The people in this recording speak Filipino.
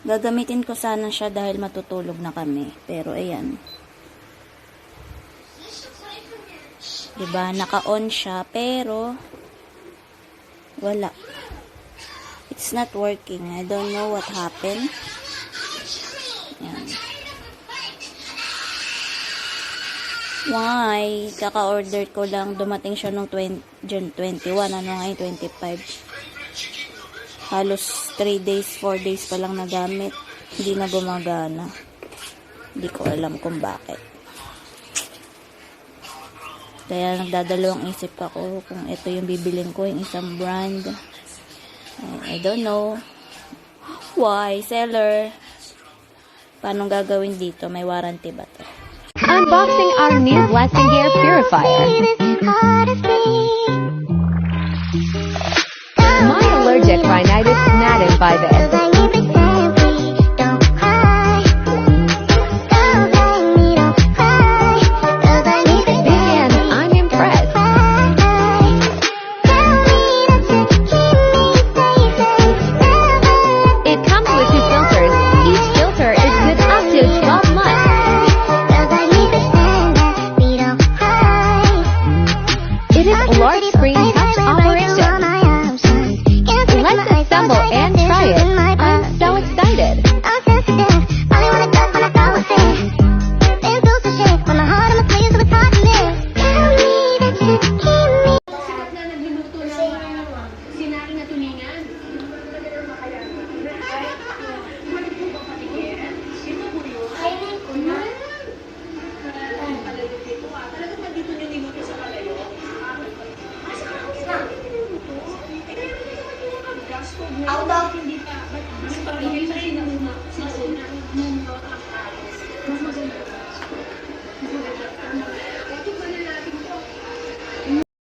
Gagamitin ko sana siya dahil matutulog na kami. Pero ayan. Diba? Naka-on siya. Pero wala. It's not working. I don't know what happened. Ayan. Why? Kaka-order ko lang. Dumating siya nung June 21. Ano ngayon? 25. Halos 3 days, 4 days pa lang nagamit. Hindi na gumagana. Hindi ko alam kung bakit. Kaya nagdadalawang isip ako kung ito yung bibiling ko, yung isang brand. I don't know. Why? Seller. Paano gagawin dito? May warranty ba to? Unboxing our new Blessing Air Purifier. My allergic rhinitis is maddened by this.